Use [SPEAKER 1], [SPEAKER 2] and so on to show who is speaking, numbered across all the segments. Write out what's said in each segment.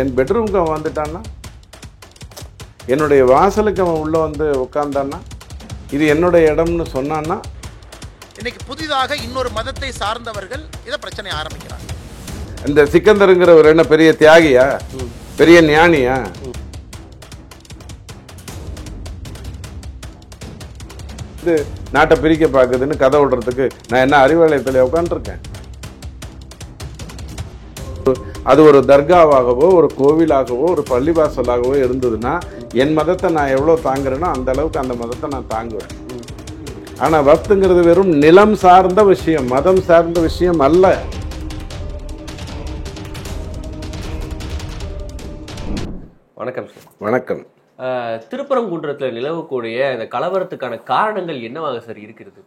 [SPEAKER 1] என் பெட்ரூமுக்கு அவன் வந்துட்டான்னா, என்னுடைய வாசலுக்கு அவன் உள்ளே வந்து உட்காந்தான்னா, இது என்னுடைய இடம்னு சொன்னான்னா,
[SPEAKER 2] இன்னைக்கு புதிதாக இன்னொரு மதத்தை சார்ந்தவர்கள் இதை பிரச்சனை ஆரம்பிக்கிறாங்க.
[SPEAKER 1] இந்த சிக்கந்தருங்கிறவர் என்ன பெரிய தியாகியா, பெரிய ஞானியா? இது நாட்டை பிரிக்க பார்க்குதுன்னு கதை விடுறதுக்கு நான் என்ன அறிவாலயத்தில் உட்காந்துருக்கேன்? அது ஒரு தர்காவாகவோ ஒரு கோவிலாகவோ ஒரு பள்ளிவாசலாகவோ இருந்ததுன்னா என் மதத்தை நான் எவ்வளோ தாங்குறேனோ அந்த அளவுக்கு அந்த மதத்தை நான் தாங்குவேன். ஆனால் வக்துங்கிறது வெறும் நிலம் சார்ந்த விஷயம், மதம் சார்ந்த விஷயம் அல்ல.
[SPEAKER 3] வணக்கம் சார்.
[SPEAKER 1] வணக்கம்.
[SPEAKER 3] திருப்பரங்குன்றத்தில் நிலவக்கூடிய இந்த கலவரத்துக்கான காரணங்கள் என்னவாக சார் இருக்கிறது?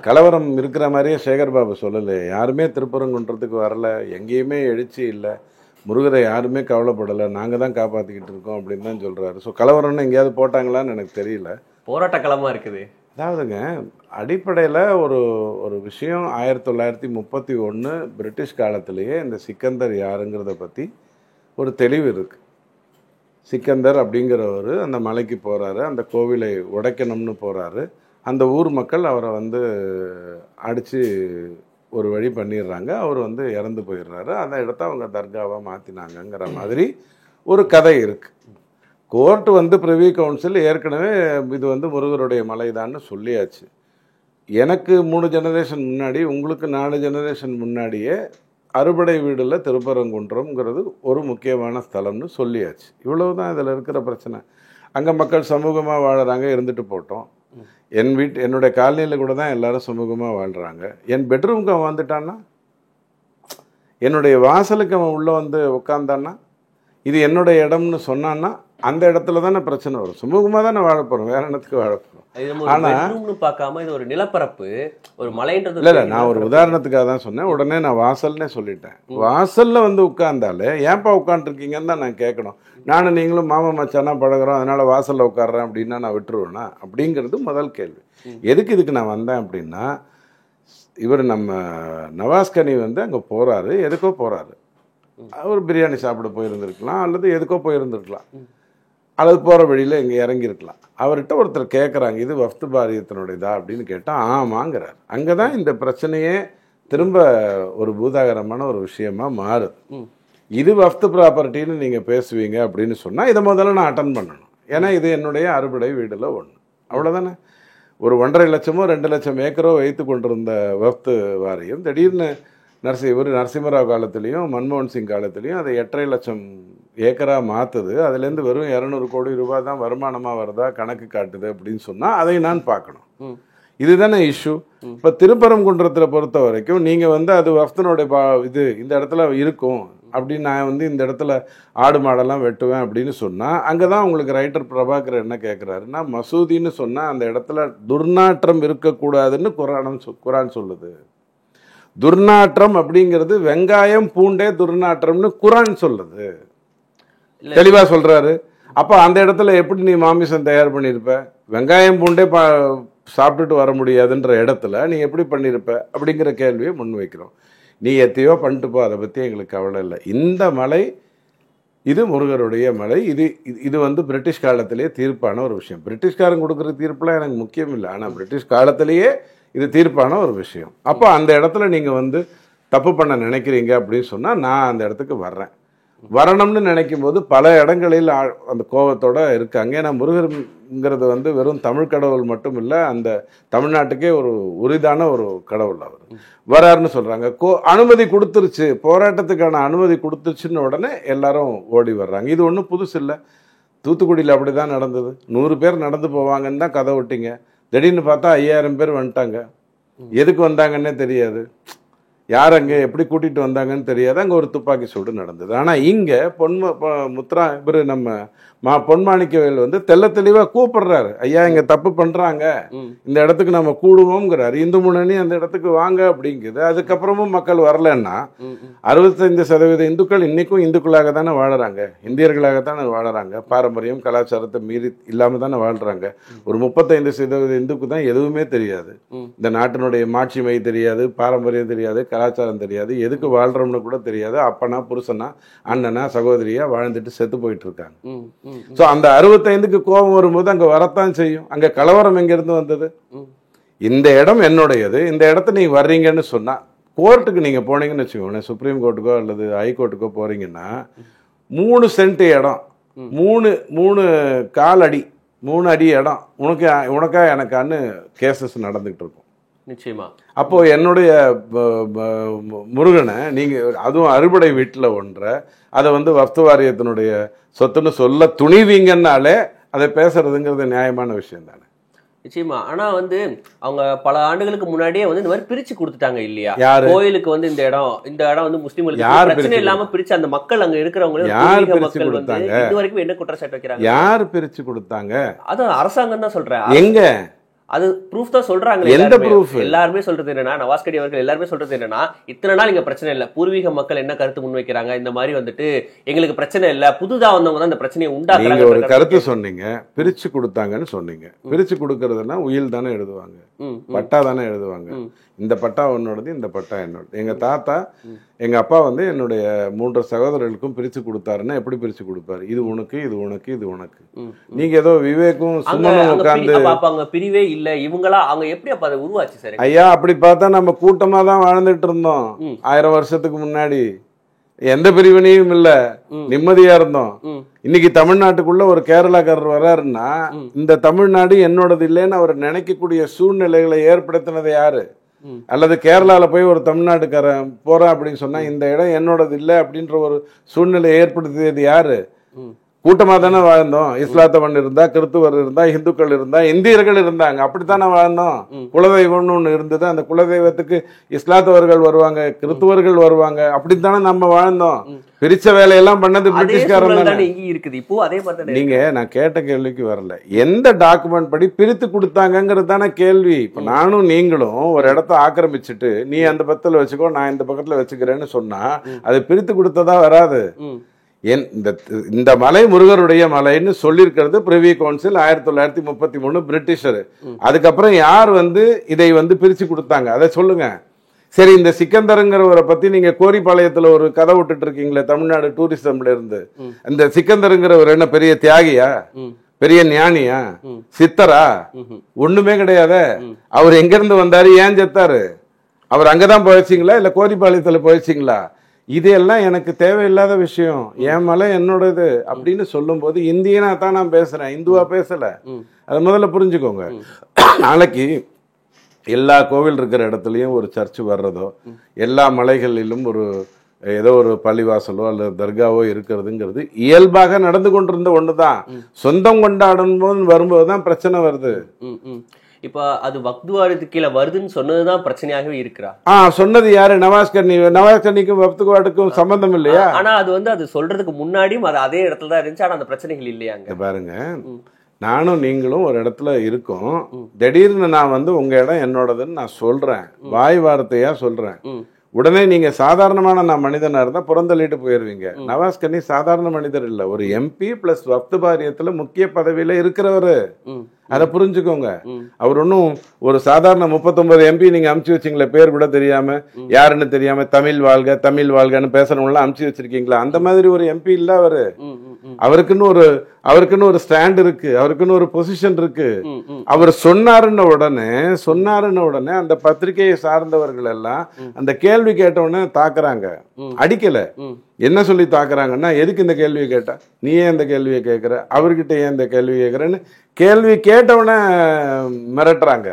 [SPEAKER 1] கலவரம் இருக்கிற மாதிரியே சேகர் பாபு சொல்லலை. யாருமே திருப்பரங்குன்றத்துக்கு வரல, எங்கேயுமே எழுச்சி இல்லை, முருகரை யாருமே கவலைப்படலை, நாங்கள் தான் காப்பாற்றிக்கிட்டு இருக்கோம் அப்படின்னு தான் சொல்கிறாரு. ஸோ கலவரம்னு எங்கேயாவது போட்டாங்களான்னு எனக்கு தெரியல.
[SPEAKER 3] போராட்ட களமாக இருக்குது.
[SPEAKER 1] அதாவதுங்க, அடிப்படையில் ஒரு விஷயம் 1931 பிரிட்டிஷ் காலத்திலேயே இந்த சிக்கந்தர் யாருங்கிறத பற்றி ஒரு தெளிவு இருக்குது. சிக்கந்தர் அப்படிங்கிறவர் அந்த மலைக்கு போகிறாரு, அந்த கோவிலை உடைக்கணும்னு போகிறாரு. அந்த ஊர் மக்கள் அவரை வந்து அடித்து ஒரு வழி பண்ணிடுறாங்க. அவர் வந்து இறந்து போயிடுறாரு. அந்த இடத்த அவங்க தர்காவாக மாற்றினாங்கங்கிற மாதிரி ஒரு கதை இருக்குது. கோர்ட்டு வந்து ப்ரிவி கவுன்சில் ஏற்கனவே இது வந்து முருகருடைய மலைதான்னு சொல்லியாச்சு. எனக்கு 3 ஜெனரேஷன் முன்னாடி, உங்களுக்கு 4 ஜெனரேஷன் முன்னாடியே அறுபடை வீடில் திருப்பரங்குன்றம்ங்கிறது ஒரு முக்கியமான ஸ்தலம்னு சொல்லியாச்சு. இவ்வளவு தான் இதில் இருக்கிற பிரச்சனை. அங்கே மக்கள் சமூகமாக வாழறாங்க, இருந்துட்டு போட்டோம். என்னுடைய காலனியில் கூட தான் எல்லாரும் சமூகமாக வாழ்கிறாங்க. என் பெட்ரூமுக்கு அவன் வந்துட்டான்னா, என்னுடைய வாசலுக்கு அவன் உள்ளே வந்து உட்காந்தான்னா, இது என்னுடைய இடம்னு சொன்னான்னா, அந்த இடத்துல தானே பிரச்சனை வரும். சுமூகமாக தானே வாழ போகிறோம், வேற இடத்துக்கு வாழ போகிறோம்.
[SPEAKER 3] ஆனால் பார்க்காம இது ஒரு நிலப்பரப்பு, ஒரு மலைன்றது
[SPEAKER 1] இல்லை. நான் ஒரு உதாரணத்துக்காக தான் சொன்னேன். உடனே நான் வாசல்னே சொல்லிட்டேன். வாசலில் வந்து உட்கார்ந்தாலே ஏன்ப்பா உட்காந்துருக்கீங்கன்னு தான் நான் கேட்கணும். நானும் நீங்களும் மாமா மச்சானா பழகிறோம், அதனால் வாசலில் உட்காடுறேன் அப்படின்னா நான் விட்டுருவேனா அப்படிங்கிறது முதல் கேள்வி. எதுக்கு இதுக்கு நான் வந்தேன் அப்படின்னா, இவர் நம்ம நவாஸ்கனி வந்து அங்கே போகிறாரு, எதுக்கோ போகிறாரு. அவர் பிரியாணி சாப்பிட போயிருந்துருக்கலாம், அல்லது எதுக்கோ போயிருந்துருக்கலாம், அல்லது போகிற வழியில் இங்கே இறங்கியிருக்கலாம். அவர்கிட்ட ஒருத்தர் கேட்குறாங்க, இது வஃப்து பாரியத்தினுடையதா அப்படின்னு கேட்டால் ஆமாங்கிறார். அங்கே தான் இந்த பிரச்சனையே திரும்ப ஒரு பூதாகரமான ஒரு விஷயமா மாறுது. இது வஃப்து ப்ராப்பர்ட்டின்னு நீங்கள் பேசுவீங்க அப்படின்னு சொன்னால் இதை முதல்ல நான் அட்டன் பண்ணணும். ஏன்னா இது என்னுடைய அறுபடை வீடில் ஒன்று, அவ்வளோதானே. ஒரு 1.5 லட்சமோ 2 லட்சம் ஏக்கரோ வைத்து கொண்டிருந்த வஃப்து வாரியம் திடீர்னு நரசிம்மராவ் காலத்துலேயும் மன்மோகன் சிங் காலத்துலேயும் அதை 8.5 லட்சம் ஏக்கராக மாற்றுது. அதுலேருந்து வெறும் 200 கோடி ரூபாய் தான் வருமானமாக வருதா கணக்கு காட்டுது அப்படின்னு சொன்னால் அதை நான் பார்க்கணும். இதுதானே இஷ்யூ. இப்போ திருப்பரங்குன்றத்தில் பொறுத்த வரைக்கும் நீங்கள் வந்து அது வஃப்தனுடைய இது இந்த இடத்துல இருக்கும் அப்படின்னு நான் வந்து இந்த இடத்துல ஆடு மாடெல்லாம் வெட்டுவேன் அப்படின்னு சொன்னால், அங்கே தான் உங்களுக்கு ரைட்டர் பிரபாகர் என்ன கேட்குறாருன்னா, மசூதின்னு சொன்னால் அந்த இடத்துல துர்நாற்றம் இருக்கக்கூடாதுன்னு குரான் சொல்லுது. துர்நாற்றம் அப்படிங்கிறது வெங்காயம் பூண்டே துர்நாற்றம்னு குரான் சொல்லுது, தெளிவா சொல்றாரு. அப்ப அந்த இடத்துல எப்படி நீ மாமிசம் தயார் பண்ணியிருப்ப? வெங்காயம் பூண்டே சாப்பிட்டுட்டு வர முடியாதுன்ற இடத்துல நீ எப்படி பண்ணியிருப்ப அப்படிங்கிற கேள்வியை முன்வைக்கிறோம். நீ எத்தையோ பண்ணிட்டுப்போ, அதை பற்றி எங்களுக்கு கவலை இல்லை. இந்த மலை இது முருகருடைய மலை. இது வந்து பிரிட்டிஷ் காலத்திலேயே தீர்ப்பான ஒரு விஷயம். பிரிட்டிஷ்காரன் கொடுக்குற தீர்ப்புலாம் எனக்கு முக்கியம் இல்லை, ஆனால் பிரிட்டிஷ் காலத்திலேயே இது தீர்ப்பான ஒரு விஷயம். அப்போ அந்த இடத்துல நீங்கள் வந்து தப்பு பண்ண நினைக்கிறீங்க அப்படின்னு சொன்னால் நான் அந்த இடத்துக்கு வரணும்னு நினைக்கும் போது பல இடங்களில் அந்த கோபத்தோடு இருக்காங்க. ஏன்னா முருகருங்கிறது வந்து வெறும் தமிழ் கடவுள் மட்டும் இல்லை, அந்த தமிழ்நாட்டுக்கே ஒரு உரிதான ஒரு கடவுள். அவர் வராருன்னு சொல்கிறாங்க. அனுமதி கொடுத்துருச்சு, போராட்டத்துக்கான அனுமதி கொடுத்துருச்சுன்னு உடனே எல்லாரும் ஓடி வர்றாங்க. இது ஒன்றும் புதுசு இல்லை. தூத்துக்குடியில் அப்படி தான் நடந்தது. 100 பேர் நடந்து போவாங்கன்னு தான் கதை விட்டீங்க. திடீர்னு பார்த்தா 5000 பேர் வந்துட்டாங்க. எதுக்கு வந்தாங்கன்னே தெரியாது, யார் அங்கே எப்படி கூட்டிகிட்டு வந்தாங்கன்னு தெரியாது. அங்கே ஒரு துப்பாக்கி சூடு நடந்தது. ஆனால் இங்கே இவர் நம்ம பொன்மாணிக்கவேல் வந்து தெள்ள தெளிவாக கூப்பிடுறாரு, ஐயா இங்கே தப்பு பண்ணுறாங்க, இந்த இடத்துக்கு நம்ம கூடுவோங்கிறாரு. இந்து முன்னணி அந்த இடத்துக்கு வாங்க அப்படிங்குது. அதுக்கப்புறமும் மக்கள் வரலன்னா 65% இந்துக்கள் இன்றைக்கும் இந்துக்களாக தானே வாழறாங்க, இந்தியர்களாக தானே வாழறாங்க. பாரம்பரியம் கலாச்சாரத்தை மீறி இல்லாமல் தானே வாழ்கிறாங்க. ஒரு 35% இந்துக்கு தான் எதுவுமே தெரியாது. இந்த நாட்டினுடைய மாட்சிமை தெரியாது, பாரம்பரியம் தெரியாது, கலாச்சாரம் தெரியாது, எதுக்கு வாழ்றோம்னு கூட தெரியாது. அப்பனா புருஷனா அண்ணனா சகோதரியா வாழ்ந்துட்டு செத்து போயிட்டு இருக்காங்க. ஸோ அந்த 65க்கு கோபம் வரும்போது அங்கே வரத்தான் செய்யும். அங்கே கலவரம் எங்கேருந்து வந்தது? இந்த இடம் என்னுடையது, இந்த இடத்த நீங்க வர்றீங்கன்னு சொன்னா, கோர்ட்டுக்கு நீங்க போனீங்கன்னு வச்சுக்கோங்க, சுப்ரீம் கோர்ட்டுக்கோ அல்லது ஹைகோர்ட்டுக்கோ போறீங்கன்னா 3 சென்ட் இடம், 3 கால் அடி, 3 அடி இடம் உனக்கா எனக்கான்னு கேசஸ் நடந்துகிட்டு இருக்கும்.
[SPEAKER 3] நிச்சயமா.
[SPEAKER 1] அப்போ என்னுடைய முருகனை நீங்க அதுவும் அறுபடை வீட்டில் ஒன்றை அதை வந்து வக்ஃப் வாரியத்தினுடைய சொத்துன்னு சொல்ல துணிவீங்கன்னாலே அதை பேசுறதுங்கிறது நியாயமான விஷயம் தானே.
[SPEAKER 3] நிச்சயமா. ஆனா வந்து அவங்க பல ஆண்டுகளுக்கு முன்னாடியே வந்து இந்த மாதிரி பிரிச்சு கொடுத்துட்டாங்க இல்லையா?
[SPEAKER 1] யாரு?
[SPEAKER 3] கோயிலுக்கு வந்து இந்த இடம் வந்து முஸ்லிம்களுக்கு பிரச்சனை இல்லாம பிரிச்சு அந்த மக்கள் அங்க இருக்கிறவங்க
[SPEAKER 1] யார் பிரிச்சு கொடுத்தாங்க?
[SPEAKER 3] இது வரைக்கும் என்ன குற்றச்சாட்டு வைக்கிறாங்க?
[SPEAKER 1] யார் பிரிச்சு கொடுத்தாங்க?
[SPEAKER 3] அதான் அரசாங்கம் தான் சொல்றேன்.
[SPEAKER 1] எங்க
[SPEAKER 3] அது ப்ரூஃப் தான் சொல்றாங்க.
[SPEAKER 1] எந்த ப்ரூஃப்?
[SPEAKER 3] எல்லாருமே சொல்றது என்னன்னா, நவாஸ்கடி அவர்கள் எல்லாருமே சொல்றது என்னன்னா, இத்தனை நாள் இங்க பிரச்சனை இல்ல, பூர்வீக மக்கள் என்ன கருத்து முன்வைக்கிறாங்க, இந்த மாதிரி வந்துட்டு எங்களுக்கு பிரச்சனை இல்ல, புதுதா வந்தவங்க தான் இந்த பிரச்சனையை உண்டாக்குறாங்க.
[SPEAKER 1] நீங்க ஒரு கருத்து சொன்னீங்க, பிரிச்சு கொடுத்தாங்கன்னு சொன்னீங்க. பிரிச்சு கொடுக்கறதுன்னா உயில் தானே எழுதுவாங்க, பட்டா தானே எழுதுவாங்க. இந்த பட்டா உன்னோடது, இந்த பட்டா என்னோட. எங்க தாத்தா எங்க அப்பா வந்து என்னுடைய 3 சகோதரர்களுக்கும் பிரிச்சு கொடுத்தாருன்னா எப்படி பிரிச்சு கொடுப்பாரு? இது உனக்கு, இது உனக்கு, இது உனக்கு. நீங்க ஏதோ விவேக்கும் சுமனும் உட்கார்ந்து
[SPEAKER 3] பிரிவே இல்ல இவங்களா, அவங்க எப்படி அப்ப அதை உருவாச்சு சார்?
[SPEAKER 1] ஐயா அப்படி பார்த்தா நம்ம கூட்டமா தான் வாழ்ந்துட்டு இருந்தோம் 1000 வருஷத்துக்கு முன்னாடி. எந்த பிரிவினையும் இல்ல, நிம்மதியா இருந்தோம். இன்னைக்கு தமிழ்நாட்டுக்குள்ள ஒரு கேரளாக்காரர் வர்றாருன்னா இந்த தமிழ்நாடு என்னோடது இல்லைன்னு அவர் நினைக்கக்கூடிய சூழ்நிலைகளை ஏற்படுத்தினது யாரு? அல்லது கேரளால போய் ஒரு தமிழ்நாட்டுக்காரன் போறான் அப்படின்னு சொன்னா இந்த இடம் என்னோடது இல்லை அப்படின்ற ஒரு சூழ்நிலை ஏற்படுத்தியது யாரு? கூட்டமா தானே வாழ்ந்தோம். இஸ்லாத்தவன் இருந்தா, கிறிஸ்துவர் இருந்தா, இந்துக்கள் இருந்தா, இந்தியர்கள் இருந்தாங்க. அப்படித்தானே வாழ்ந்தோம். குலதெய்வம்னு ஒண்ணு இருந்தது. அந்த குலதெய்வத்துக்கு இஸ்லாத்தவர்கள் வருவாங்க, கிறிஸ்துவர்கள் வருவாங்க. அப்படித்தானே நம்ம வாழ்ந்தோம். பிரிச்ச வேலையெல்லாம் பண்ணது பிரிட்டிஷ்காரன் தானே.
[SPEAKER 3] இருக்குது இப்போ அதே மாதிரி.
[SPEAKER 1] நீங்க நான் கேட்ட கேள்விக்கு வரல. எந்த டாக்குமெண்ட் படி பிரித்து கொடுத்தாங்கிறது தானே கேள்வி. இப்ப நானும் நீங்களும் ஒரு இடத்த ஆக்கிரமிச்சுட்டு நீ அந்த பக்கத்துல வச்சுக்கோ, நான் இந்த பக்கத்துல வச்சுக்கிறேன்னு சொன்னா அது பிரித்து கொடுத்ததா வராது. இந்த மலை முருகருடைய மலைன்னு சொல்லியிருக்கிறது பிரிவி கவுன்சில் 1933 பிரிட்டிஷர். அதுக்கப்புறம் யார் வந்து இதை வந்து பிரிச்சு கொடுத்தாங்க அதை சொல்லுங்க. சரி, இந்த சிக்கந்தருங்கிறவரை பத்தி நீங்க கோரிப்பாளையத்துல ஒரு கதை விட்டுட்டு இருக்கீங்களே தமிழ்நாடு டூரிசம்ல இருந்து. இந்த சிக்கந்தருங்கிறவர் என்ன பெரிய தியாகியா, பெரிய ஞானியா, சித்தரா? ஒண்ணுமே கிடையாது. அவர் எங்க இருந்து வந்தாரு, ஏன் செத்தாரு? அவர் அங்கதான் போயிடுச்சிங்களா இல்ல கோரிப்பாளையத்துல போயிடுச்சிங்களா? இதெல்லாம் எனக்கு தேவையில்லாத விஷயம். என் மலை என்னோடது அப்படின்னு சொல்லும் போது இந்தியனா தான் நான் பேசுறேன், இந்துவா பேசல. அதை முதல்ல புரிஞ்சுக்கோங்க. நாளைக்கு எல்லா கோவில் இருக்கிற இடத்துலயும் ஒரு சர்ச் வர்றதோ, எல்லா மலைகளிலும் ஒரு ஏதோ ஒரு பள்ளிவாசலோ அல்லது தர்காவோ இருக்கிறதுங்கிறது இயல்பாக நடந்து கொண்டிருந்த ஒண்ணுதான். சொந்தம் கொண்டாடும் போது வரும்போதுதான் பிரச்சனை வருது.
[SPEAKER 3] இப்ப அது வக்ஃப் வாரியத்துக்கு கீழே வருதுன்னு சொன்னதுதான் பிரச்சனையாகவே இருக்கிறா.
[SPEAKER 1] சொன்னது யாரு? நவாஸ்கனிக்கும் வக்ஃப் வாரியத்துக்கும் சம்பந்தம் இல்லையா?
[SPEAKER 3] ஆனா அது வந்து அது சொல்றதுக்கு முன்னாடியும் அது அதே இடத்துல தான் இருந்துச்சு. ஆனா அந்த பிரச்சனைகள் இல்லையாங்க.
[SPEAKER 1] பாருங்க, நானும் நீங்களும் ஒரு இடத்துல இருக்கோம். திடீர்னு நான் வந்து உங்க இடம் என்னோடதுன்னு நான் சொல்றேன், வாய் வார்த்தையா சொல்றேன். உடனே நீங்க சாதாரணமான நான் மனிதனா இருந்தா புறந்தள்ளிட்டு போயிருவீங்க. நவாஸ்கனி சாதாரண மனிதர் இல்ல, ஒரு MP பிளஸ் வக்ஃப் வாரியத்துல முக்கிய பதவியில இருக்கிறவரு. அதை புரிஞ்சுக்கோங்க. அவர் ஒன்னும் ஒரு சாதாரண 39 MP நீங்க அமுச்சு வச்சிங்களே, பேர் கூட தெரியாம, யாருன்னு தெரியாம, தமிழ் வாழ்க தமிழ் வாழ்கன்னு பேசுறவங்களாம் அமுச்சு வச்சிருக்கீங்களா? அந்த மாதிரி ஒரு MP இல்ல அவரு. அவருக்குன்னு ஒரு ஸ்டாண்ட் இருக்கு, அவருக்குன்னு ஒரு பொசிஷன் இருக்கு. அவர் சொன்னாருன்ன உடனே அந்த பத்திரிகையை சார்ந்தவர்கள் எல்லாம் அந்த கேள்வி கேட்ட உடனே தாக்குறாங்க. அடிக்கல, என்ன சொல்லி தாக்குறாங்கன்னா, எதுக்கு இந்த கேள்வியை கேட்டா, நீ ஏன் இந்த கேள்வியை கேட்கிற, அவர்கிட்ட ஏன் இந்த கேள்வி கேட்கிறேன்னு கேள்வி கேட்டவுடனே மிரட்டுறாங்க.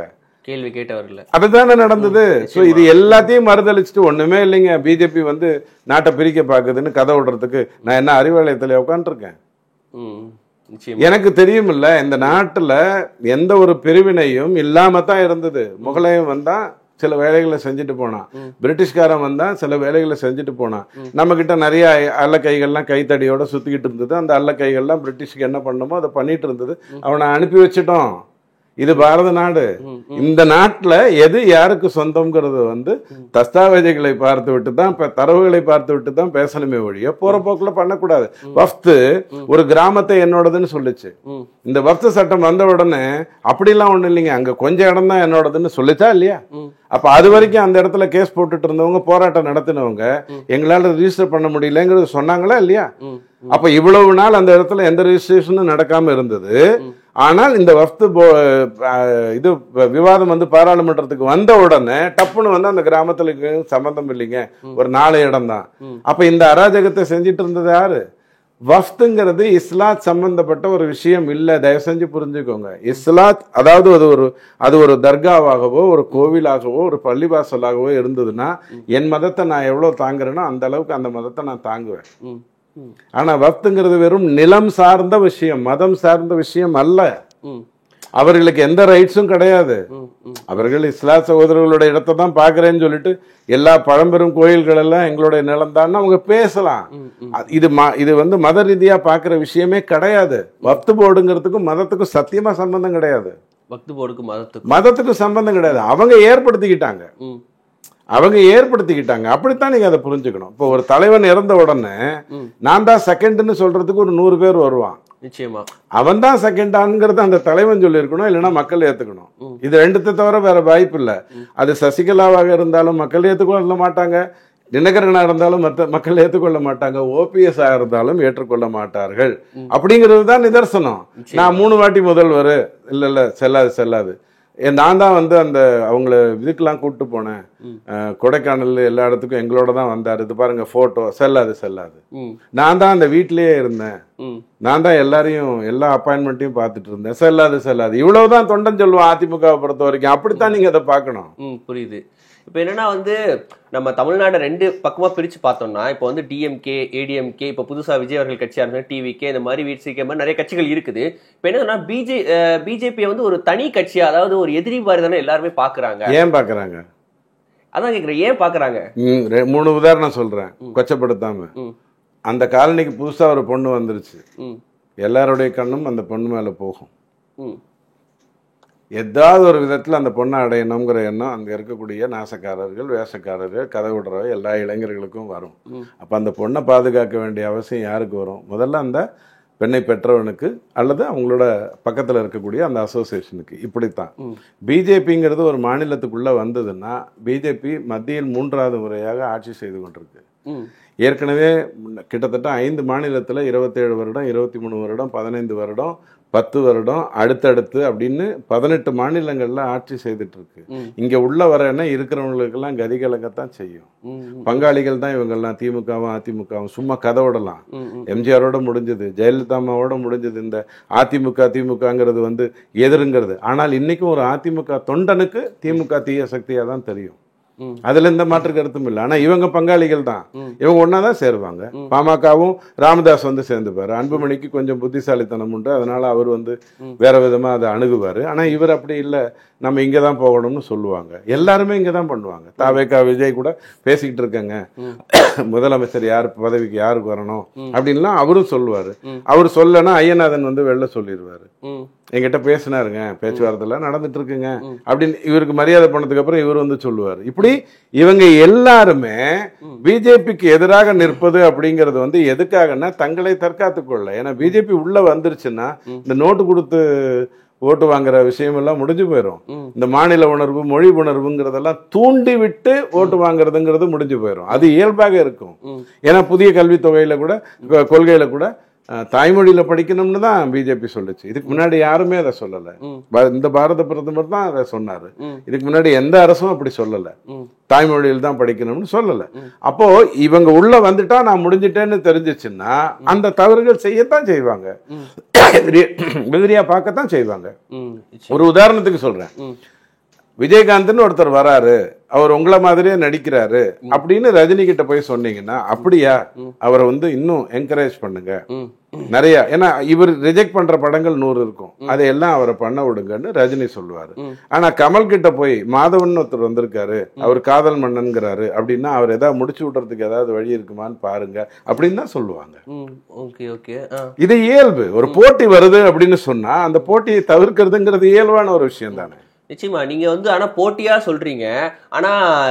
[SPEAKER 3] கேள்வி கேட்டவர்கள்
[SPEAKER 1] அதுதானே நடந்தது. சோ இது எல்லாத்தையும் மறுதளிச்சுட்டு ஒண்ணுமே இல்லைங்க, பிஜேபி வந்து நாட்டை பிரிக்க பாக்குதுன்னு கதை விடுறதுக்கு நான் என்ன அறிவாலயத்துல உட்காந்துருக்கேன்? எனக்கு தெரியும் இல்ல, இந்த நாட்டுல எந்த ஒரு பிரிவினையும் இல்லாம தான் இருந்தது. முகலாயம் வந்தா சில வேலைகளை செஞ்சுட்டு போனான், பிரிட்டிஷ்காரன் வந்தா சில வேலைகளை செஞ்சுட்டு போனான். நம்ம கிட்ட நிறைய அல்ல கைகள்லாம் கைத்தடியோட சுத்திக்கிட்டு இருந்தது. அந்த அல்ல கைகள்லாம் பிரிட்டிஷ்க்கு என்ன பண்ணணுமோ அதை பண்ணிட்டு இருந்தது. அவனை அனுப்பி வச்சுட்டோம். இது பாரத நாடு. இந்த நாட்டுல எது யாருக்கு சொந்தம்ங்கிறது வந்து தஸ்தாவேஜுகளை பார்த்து விட்டு தான், தரவுகளை பார்த்து விட்டு தான் பேசணுமே ஒழிய போற போக்குல பண்ணக்கூடாது. வஃப்து ஒரு கிராமத்தை என்னோடதுன்னு சொல்லிச்சு. இந்த வஃப்து சட்டம் வந்த உடனே அப்படிலாம் ஒண்ணு இல்லைங்க, அங்க கொஞ்சம் இடம் தான் என்னோடதுன்னு சொல்லிச்சா இல்லையா? அப்ப அது வரைக்கும் அந்த இடத்துல கேஸ் போட்டுட்டு இருந்தவங்க, போராட்டம் நடத்தினவங்க, எங்களால ரிஜிஸ்டர் பண்ண முடியலங்கிறது சொன்னாங்களா இல்லையா? அப்ப இவ்வளவு நாள் அந்த இடத்துல எந்த ரெஜிஸ்ட்ரேஷனும் நடக்காம இருந்தது. ஆனால் இந்த வஃப்து இது விவாதம் வந்து பாராளுமன்றத்துக்கு வந்த உடனே டப்புன்னு வந்து அந்த கிராமத்துல சம்பந்தம் இல்லைங்க, ஒரு 4 இடம் தான். அப்ப இந்த அராஜகத்தை செஞ்சிட்டு இருந்தது யாரு? வஃப்துங்கிறது இஸ்லாத் சம்பந்தப்பட்ட ஒரு விஷயம் இல்ல. தயவு செஞ்சு புரிஞ்சுக்கோங்க. இஸ்லாத் அதாவது அது ஒரு தர்காவாகவோ ஒரு கோவிலாகவோ ஒரு பள்ளிவாசலாகவோ இருந்ததுன்னா என் மதத்தை நான் எவ்வளவு தாங்குறேனோ அந்த அளவுக்கு அந்த மதத்தை நான் தாங்குவேன். ஆனா வஃப்துங்கிறது வெறும் நிலம் சார்ந்த விஷயம், மதம் சார்ந்த விஷயம் அல்ல. அவர்களுக்கு எந்த ரைட்ஸும் கிடையாது. அவர்கள் இஸ்லாம் சகோதரர்களோட இடத்தை தான் பாக்குறேன்னு சொல்லிட்டு எல்லா பழம்பெரும் கோயில்கள் எல்லாம் எங்களுடைய நிலம் தான் அவங்க பேசலாம். இது வந்து மத ரீதியா பாக்குற விஷயமே கிடையாது. வக்ஃப் போர்டுங்கிறதுக்கும் மதத்துக்கும் சத்தியமா சம்பந்தம் கிடையாது.
[SPEAKER 3] வக்ஃப் போர்டுக்கு
[SPEAKER 1] மதத்துக்கும் சம்பந்தம் கிடையாது. அவங்க ஏற்படுத்திக்கிட்டாங்க. அப்படித்தான் நீங்க அதை புரிஞ்சுக்கணும். இப்போ ஒரு தலைவன் இறந்த உடனே நான் தான் செகண்ட்னு சொல்றதுக்கு ஒரு 100 பேர் வருவான்.
[SPEAKER 3] நிச்சயமா
[SPEAKER 1] அவன் தான் செகண்டான்ங்கிறது அந்த தலைவன் சொல்லியிருக்கணும், இல்லைன்னா மக்கள் ஏத்துக்கணும். இது ரெண்டுத்தை தவிர வேற வாய்ப்பு இல்லை. அது சசிகலாவாக இருந்தாலும் மக்கள் ஏற்றுக்கொள்ள மாட்டாங்க, தினகரனா இருந்தாலும் மக்கள் ஏற்றுக்கொள்ள மாட்டாங்க, ஓபிஎஸ் இருந்தாலும் ஏற்றுக்கொள்ள மாட்டார்கள். அப்படிங்கிறது தான் நிதர்சனம். நான் 3 வாட்டி முதல்வர், இல்ல செல்லாது. நான் தான் வந்து அந்த அவங்கள இதுக்கெல்லாம் கூப்பிட்டு போனேன், கொடைக்கானல் எல்லா இடத்துக்கும் எங்களோட தான் வந்தாரு, இது பாருங்க போட்டோ, செல்லாது. நான் தான் அந்த வீட்லயே இருந்தேன், நான் தான் எல்லா அப்பாயின்மெண்ட்டையும் பார்த்துட்டு இருந்தேன், செல்லாது. இவ்வளவுதான் தொண்டன் சொல்லுவான் அதிமுகவை பொறுத்த வரைக்கும். அப்படித்தான் நீங்க அதை பார்க்கணும்.
[SPEAKER 3] புரியுது. இப்போ என்னன்னா வந்து நம்ம தமிழ்நாடு 2 பக்கமா பிரிச்சு பார்த்தோம்னா, இப்போ வந்து டிஎம்கே, ஏடிஎம்கே, இப்போ புதுசா விஜய் அவர்கள் கட்சியா இருந்தா டிவிகே, இந்த மாதிரி விசிகே மாதிரி நிறைய கட்சிகள் இருக்குது. இப்போ என்னன்னா பிஜேபி வந்து ஒரு தனி கட்சியா, அதாவது ஒரு எதிரி மாதிரி தானே எல்லாருமே பாக்குறாங்க.
[SPEAKER 1] ஏன் பாக்குறாங்க?
[SPEAKER 3] அதான் கேக்குறேன், ஏன் பாக்குறாங்க?
[SPEAKER 1] 3 உதாரணம் சொல்றேன் கொச்சப்படுத்தாம. அந்த காலனிக்கு புதுசா ஒரு பொண்ணு வந்துருச்சு, எல்லாருடைய கண்ணும் அந்த பொண்ணு மேல போகும். ஏதாவது ஒரு விதத்தில் அந்த பொண்ணை அடையணுங்கிற எண்ணம் அங்கே இருக்கக்கூடிய நாசக்காரர்கள், வேஷக்காரர்கள், கதை விடுறவ எல்லா இளைஞர்களுக்கும் வரும். அப்போ அந்த பொண்ணை பாதுகாக்க வேண்டிய அவசியம் யாருக்கு வரும்? முதல்ல அந்த பெண்ணை பெற்றவனுக்கு அல்லது அவங்களோட பக்கத்தில் இருக்கக்கூடிய அந்த அசோசியேஷனுக்கு. இப்படித்தான் பிஜேபிங்கிறது ஒரு மாநிலத்துக்குள்ளே வந்ததுன்னா, பிஜேபி மத்தியில் 3வது முறையாக ஆட்சி செய்து கொண்டிருக்கு. ஏற்கனவே கிட்டத்தட்ட 5 மாநிலத்தில் 27 வருடம், 23 வருடம், 15 வருடம், 10 வருடம், அடுத்தடுத்து அப்படின்னு 18 மாநிலங்கள்ல ஆட்சி செய்துட்டு இருக்கு. இங்க உள்ள வர என்ன இருக்கிறவங்களுக்கெல்லாம் கதிகலங்கத்தான் செய்யும். பங்காளிகள் தான் இவங்கெல்லாம், திமுகவும் அதிமுகவும். சும்மா கதை விடலாம். எம்ஜிஆரோட முடிஞ்சது, ஜெயலலிதா அம்மாவோட முடிஞ்சது இந்த திமுகங்கிறது வந்து எதிருங்கிறது. ஆனால் இன்னைக்கும் ஒரு அதிமுக தொண்டனுக்கு திமுக தீய சக்தியா தான் தெரியும். அதுல எந்த மாற்று கருத்தும் இல்லை. ஆனா இவங்க பங்காளிகள் தான், இவங்க ஒன்னாதான் சேருவாங்க. பாமகவும் ராமதாஸ் வந்து சேர்ந்துப்பாரு. அன்புமணிக்கு கொஞ்சம் புத்திசாலித்தனம் உண்டு, அதனால அவர் வந்து வேற விதமா அதை அணுகுவாரு. ஆனா இவர் அப்படி இல்லை, நம்ம இங்கதான் போகணும்னு சொல்லுவாங்க. எல்லாருமே இங்கதான் பண்ணுவாங்க. தாவேகா விஜய் கூட பேசிக்கிட்டு இருக்காங்க, முதலமைச்சர் யார் பதவிக்கு யாருக்கு வரணும் அப்படின்லாம் அவரும் சொல்லுவாரு. அவர் சொல்லனா ஐயநாதன் வந்து வெளில சொல்லிடுவாரு, என்கிட்ட பேசினாருங்க, பேச்சுவார்த்தை நடந்துட்டு இருக்குங்க அப்படின்னு இவருக்கு மரியாதை பண்ணதுக்கு அப்புறம் இவர் வந்து சொல்லுவார். இப்படி இவங்க எல்லாருமே பிஜேபிக்கு எதிராக நிற்பது அப்படிங்கிறது வந்து எதுக்காகன்னா தங்களை தற்காத்துக் கொள்ள. ஏன்னா பிஜேபி உள்ள வந்துருச்சுன்னா இந்த நோட்டு கொடுத்து ஓட்டு வாங்குற விஷயம் எல்லாம் முடிஞ்சு போயிடும். இந்த மாநில உணர்வு, மொழி உணர்வுங்கிறதெல்லாம் தூண்டி விட்டு ஓட்டு வாங்குறதுங்கிறது முடிஞ்சு போயிடும். அது இயல்பாக இருக்கும். ஏன்னா புதிய கல்வித் தொகையில கூட, கொள்கையில கூட தாய்மொழியில படிக்கணும்னு தான் பிஜேபி சொல்லுச்சு. இதுக்கு முன்னாடி யாருமே அதை சொல்லல. இந்த பாரத பிரதமர் தான் அதை சொன்னாரு. இதுக்கு முன்னாடி எந்த அரசும் அப்படி சொல்லல, தாய்மொழியில் தான் படிக்கணும்னு சொல்லல. அப்போ இவங்க உள்ள வந்துட்டா நான் முடிஞ்சிட்டேன்னு தெரிஞ்சிச்சுன்னா அந்த தவறுகள் செய்யத்தான் செய்வாங்க, எதிரியா பார்க்கத்தான் செய்வாங்க. ஒரு உதாரணத்துக்கு சொல்றேன், விஜயகாந்த்னு ஒருத்தர் வராரு, அவர் உங்களை மாதிரியே நடிக்கிறாரு அப்படின்னு ரஜினி கிட்ட போய் சொன்னீங்கன்னா, அப்படியா, அவரை வந்து இன்னும் என்கரேஜ் பண்ணுங்க நிறைய, ஏன்னா இவர் ரிஜெக்ட் பண்ற படங்கள் 100 இருக்கும், அதையெல்லாம் அவரை பண்ண விடுங்கன்னு ரஜினி சொல்லுவாரு. ஆனா கமல் கிட்ட போய் மாதவன் ஒருத்தர் வந்திருக்காரு, அவர் காதல் மன்னன்கிறாரு அப்படின்னா அவர் ஏதாவது முடிச்சு விடுறதுக்கு ஏதாவது வழி இருக்குமான்னு பாருங்க அப்படின்னு தான் சொல்லுவாங்க. இது இயல்பு. ஒரு போட்டி வருது அப்படின்னு சொன்னா அந்த போட்டியை தவிர்க்கிறதுங்கிறது இயல்பான ஒரு விஷயம் தானே.
[SPEAKER 3] நிச்சயமா நீங்க வந்து ஆனா போட்டியா சொல்றீங்க, ஆனா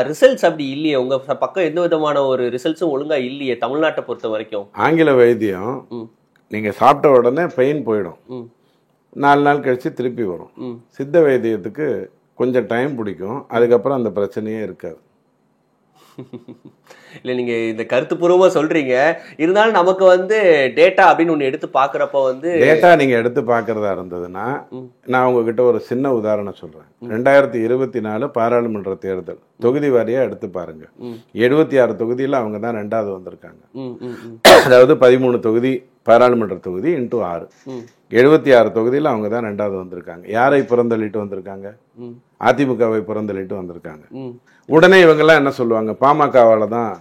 [SPEAKER 3] ரிசல்ட்ஸ் அப்படி இல்லையே, உங்க பக்கம் எந்த விதமான ஒரு ரிசல்ட்ஸும் ஒழுங்கா இல்லையே தமிழ்நாட்டை பொறுத்த வரைக்கும்.
[SPEAKER 1] ஆங்கில வைத்தியம் நீங்க சாப்பிட்ட உடனே பெயின் போயிடும், 4 நாள் கழிச்சு திருப்பி வரும். சித்த வைத்தியத்துக்கு கொஞ்சம் டைம் பிடிக்கும், அதுக்கப்புறம் அந்த பிரச்சனையே இருக்காது.
[SPEAKER 3] இல்லை நீங்க இந்த கருத்துப்பூர்வமா சொல்றீங்க, இருந்தாலும் நமக்கு வந்து டேட்டா அப்படின்னு ஒன்று எடுத்து பார்க்குறப்ப வந்து
[SPEAKER 1] டேட்டா நீங்க எடுத்து பார்க்கறதா இருந்ததுன்னா, நான் உங்ககிட்ட ஒரு சின்ன உதாரணம் சொல்றேன். 2024 பாராளுமன்ற தேர்தல் தொகுதி வாரியா எடுத்து பாருங்க. 76 தொகுதியில் அவங்க தான் 2வது வந்திருக்காங்க. அதாவது 13 தொகுதி பாராளுமன்ற தொகுதி இன்ட்டு 6, 76 தொகுதியில் அவங்க தான் 2வது வந்திருக்காங்க. யாரை புறந்தள்ளிட்டு வந்திருக்காங்க? அதிமுகவை புறந்தள்ளிட்டு வந்திருக்காங்க. உடனே இவங்கெல்லாம் என்ன சொல்லுவாங்க? பாமகவால தான்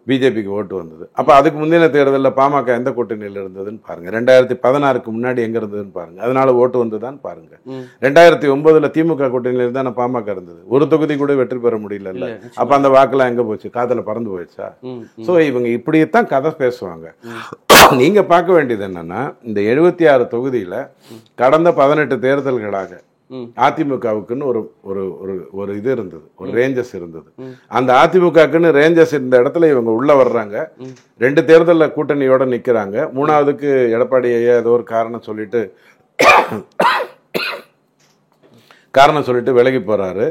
[SPEAKER 1] பிஜேபிக்கு ஓட்டு வந்தது. அப்ப அதுக்கு முந்தின தேர்தலில் பாமக எந்த கூட்டணியில் இருந்ததுன்னு பாருங்க. 2016க்கு முன்னாடி எங்க இருந்ததுன்னு பாருங்க, அதனால ஓட்டு வந்ததுதான் பாருங்க. 2009ல் திமுக கூட்டணியில் இருந்தா பாமக இருந்தது, ஒரு தொகுதி கூட வெற்றி பெற முடியல. அப்ப அந்த வாக்கெல்லாம் எங்க போச்சு? காதல பறந்து போயிடுச்சா? சோ இவங்க இப்படித்தான் கதை பேசுவாங்க. நீங்க பார்க்க வேண்டியது என்னன்னா, இந்த 76 தொகுதியில கடந்த 18 தேர்தல்களாக அதிமுகவுக்குன்னு ஒரு ஒரு ஒரு இது இருந்தது, ஒரு ரேஞ்சஸ் இருந்தது. அந்த அதிமுகக்குன்னு ரேஞ்சஸ் இருந்த இடத்துல இவங்க உள்ள வர்றாங்க, 2 தேர்தலில் கூட்டணியோட நிக்கிறாங்க. 3வதுக்கு எடப்பாடி ஐயா ஏதோ ஒரு காரணம் சொல்லிட்டு விலகி போறாரு.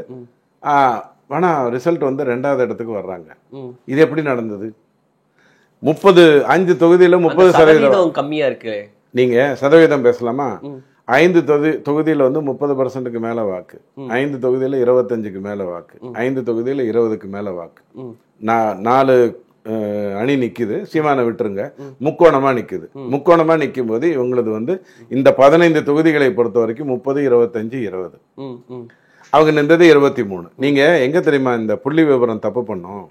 [SPEAKER 1] ஆனா ரிசல்ட் வந்து 2வது இடத்துக்கு வர்றாங்க. இது எப்படி நடந்தது? 5 தொகுதியில 30%
[SPEAKER 3] கம்மியா இருக்கு.
[SPEAKER 1] நீங்க சதவீதம் பேசலாமா? 5 தொகுதியில வந்து 30%க்கு மேல வாக்கு, 5 தொகுதியில 25க்கு மேல வாக்கு, 5 தொகுதியில 20க்கு மேல வாக்கு. 4 அணி நிக்குது, சீமானை விட்டுருங்க, முக்கோணமா நிக்குது. முக்கோணமா நிக்கும் போது இவங்களது வந்து இந்த 15 தொகுதிகளை பொறுத்த வரைக்கும் 30, 25, 20. அவங்க நின்றது 23. நீங்க எங்க தெரியுமா இந்த புள்ளி விவரம் தப்பு பண்ணோம்?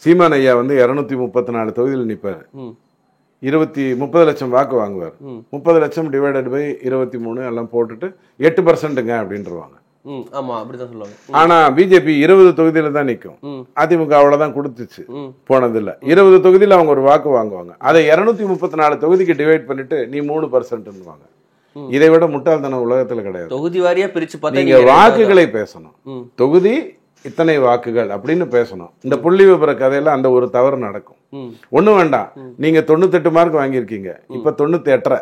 [SPEAKER 1] சீமான் ஐயா வந்து 234 தொகுதியில் நிற்பாரு, 30 லட்சம் வாக்கு வாங்குவார். 30 லட்சம் டிவைடட் பை 23 எல்லாம் போட்டுட்டு 8%ங்க அப்படின்றவாங்க. ஆனா பிஜேபி 20 தொகுதியில தான் நிற்கும், அதிமுக அவ்வளவுதான் கொடுத்துச்சு போனதில்ல. 20 தொகுதியில அவங்க ஒரு வாக்கு வாங்குவாங்க, அதை 234 தொகுதிக்கு டிவைட் பண்ணிட்டு நீ 3%. இதை விட முட்டாள்தனம் உலகத்துல கிடையாது.
[SPEAKER 3] தொகுதி வாரியா பிரிச்சு
[SPEAKER 1] நீங்க வாக்குகளை பேசணும், தொகுதி இத்தனை வாக்குகள் அப்படின்னு பேசணும். இந்த புள்ளி விபர கதையில அந்த ஒரு தவறு நடக்கும். ஒண்ணும் வேண்டாம், நீங்க 98 மார்க் வாங்கியிருக்கீங்க, இப்ப 98.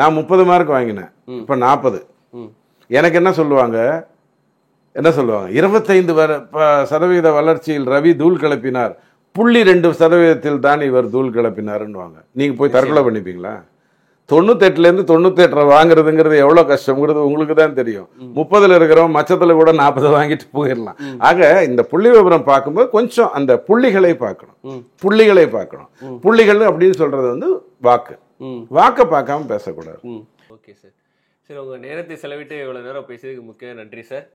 [SPEAKER 1] நான் 30 மார்க் வாங்கினேன், இப்ப 40. எனக்கு என்ன சொல்லுவாங்க? 25% வளர்ச்சியில் ரவி தூள் கிளப்பினார், 0.2% தான் இவர் தூள் கிளப்பினாருன்னு. நீங்க போய் தற்கொலை பண்ணிப்பீங்களா? 98லேருந்து 98 வாங்குறதுங்கிறது எவ்வளவு கஷ்டம்ங்கிறது உங்களுக்கு தான் தெரியும். 30ல் இருக்கிறவன் மச்சத்துல கூட 40 வாங்கிட்டு போயிடலாம். ஆக இந்த புள்ளி விவரம் பார்க்கும்போது கொஞ்சம் அந்த புள்ளிகளை பார்க்கணும். புள்ளிகள் அப்படின்னு சொல்றது வந்து வாக்கை பார்க்காம பேசக்கூடாது.
[SPEAKER 3] Okay sir. சரி, உங்க நேரத்தை செலவிட்டு இவ்வளவு நேரம் பேசியதுக்கு முக்கிய நன்றி சார்.